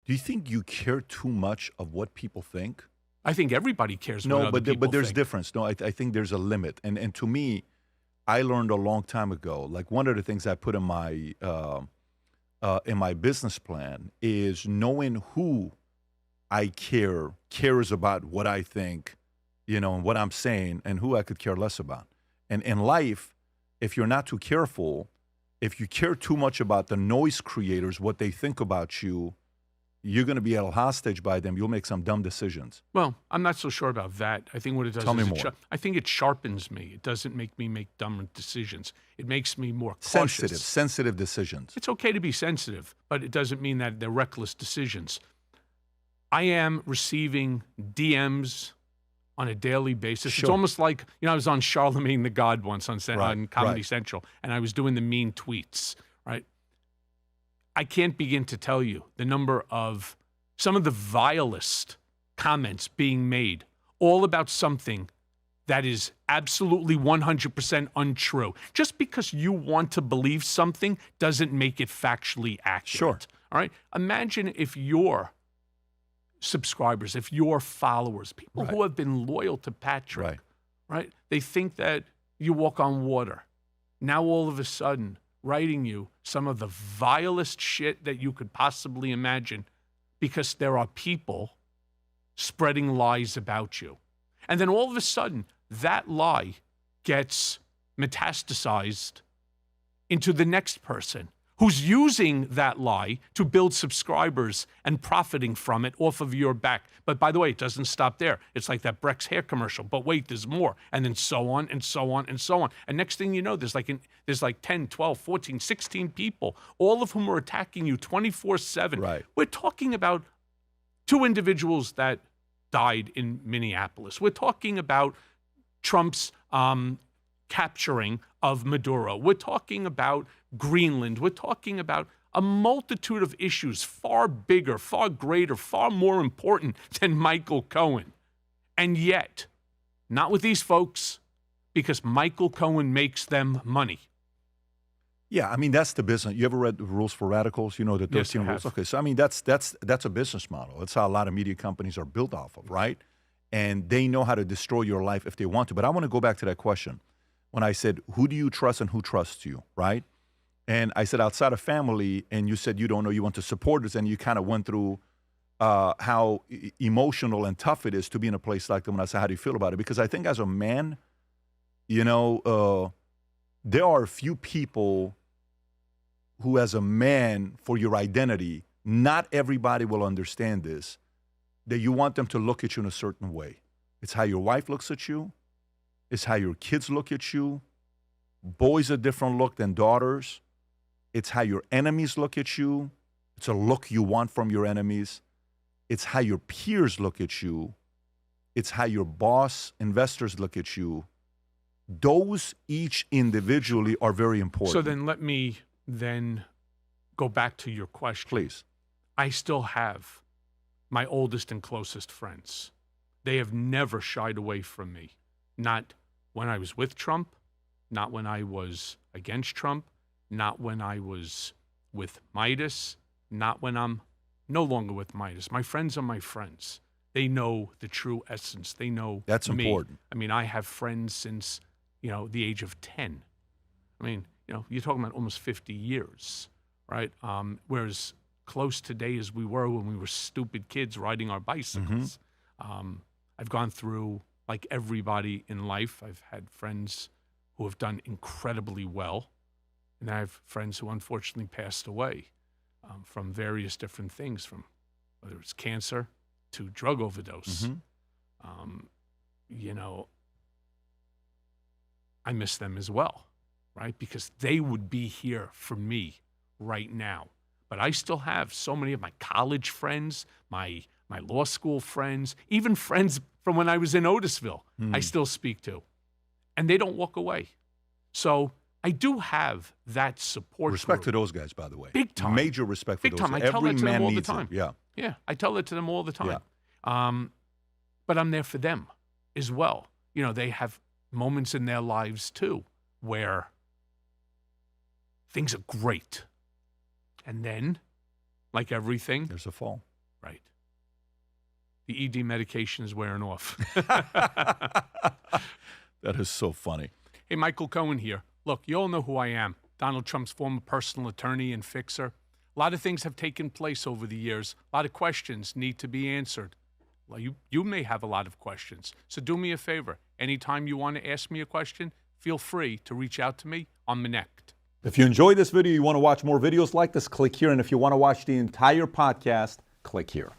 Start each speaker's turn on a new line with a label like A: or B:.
A: Do you think you care too much of what people think?
B: I think everybody cares what
A: No,
B: other people
A: but there's
B: think.
A: difference. No, I think there's a limit. And to me, I learned a long time ago. Like one of the things I put in my business plan is knowing who I cares about what I think, and what I'm saying, and who I could care less about. And in life, if you're not too careful, if you care too much about the noise creators, what they think about you, you're going to be held hostage by them. You'll make some dumb decisions.
B: Well, I'm not so sure about that. I think what it does
A: Tell me
B: is
A: more.
B: I think it sharpens me. It doesn't make me make dumb decisions. It makes me more cautious.
A: Sensitive decisions.
B: It's okay to be sensitive, but it doesn't mean that they're reckless decisions. I am receiving DMs on a daily basis.
A: Sure.
B: It's almost like, I was on Charlemagne the God once on Comedy
A: right.
B: Central, and I was doing the mean tweets, right? I can't begin to tell you the number of some of the vilest comments being made, all about something that is absolutely 100% untrue. Just because you want to believe something doesn't make it factually accurate.
A: Sure.
B: All right? Imagine if your subscribers, if your followers, people
A: Right.
B: who have been loyal to Patrick,
A: Right.
B: They think that you walk on water. Now all of a sudden, writing you some of the vilest shit that you could possibly imagine because there are people spreading lies about you. And then all of a sudden, that lie gets metastasized into the next person who's using that lie to build subscribers and profiting from it off of your back. But by the way, it doesn't stop there. It's like that Breck's hair commercial. But wait, there's more. And then so on and so on and so on. And next thing you know, there's like 10, 12, 14, 16 people, all of whom are attacking you 24/7.
A: Right.
B: We're talking about 2 individuals that died in Minneapolis. We're talking about Trump's capturing of Maduro. We're talking about Greenland. We're talking about a multitude of issues far bigger, far greater, far more important than Michael Cohen. And yet, not with these folks, because Michael Cohen makes them money.
A: Yeah, I mean, that's the business. You ever read the Rules for Radicals? You know, the 13
B: Yes, I
A: rules?
B: have.
A: Okay, so I mean, that's a business model. That's how a lot of media companies are built off of, right? And they know how to destroy your life if they want to. But I want to go back to that question. When I said, who do you trust and who trusts you, right? And I said, outside of family, and you said you don't know, you want to support us, and you kind of went through how emotional and tough it is to be in a place like that. When I said, how do you feel about it? Because I think as a man, there are a few people who, as a man, for your identity, not everybody will understand this, that you want them to look at you in a certain way. It's how your wife looks at you. It's how your kids look at you. Boys a different look than daughters. It's how your enemies look at you. It's a look you want from your enemies. It's how your peers look at you. It's how your boss, investors look at you. Those each individually are very important.
B: So then let me then go back to your question.
A: Please.
B: I still have my oldest and closest friends. They have never shied away from me. Not when I was with Trump, not when I was against Trump, not when I was with Midas, not when I'm no longer with Midas. My friends are my friends. They know the true essence. They know
A: That's
B: me.
A: important.
B: I mean, I have friends since, the age of 10. I mean, you're talking about almost 50 years, right? Whereas close today as we were when we were stupid kids riding our bicycles. I've gone through, like everybody in life, I've had friends who have done incredibly well, and I have friends who unfortunately passed away from various different things, from whether it's cancer to drug overdose. I miss them as well, right? Because they would be here for me right now. But I still have so many of my college friends, my law school friends, even friends from when I was in Otisville, I still speak to. And they don't walk away. So I do have that support
A: Respect
B: group.
A: to those guys, by the way.
B: Big time.
A: Major respect for
B: Big
A: those
B: time.
A: guys.
B: I tell
A: Every
B: that to them
A: man
B: all the
A: needs it.
B: time.
A: Yeah.
B: Yeah, I tell that to them all the time.
A: Yeah.
B: But I'm there for them as well. They have moments in their lives too where things are great. And then, like everything,
A: There's a fall.
B: Right. The ED medication is wearing off.
A: That is so funny.
B: Hey, Michael Cohen here. Look, you all know who I am. Donald Trump's former personal attorney and fixer. A lot of things have taken place over the years. A lot of questions need to be answered. Well, you may have a lot of questions. So do me a favor. Anytime you want to ask me a question, feel free to reach out to me on Connect.
A: If you enjoyed this video, you want to watch more videos like this, click here. And if you want to watch the entire podcast, click here.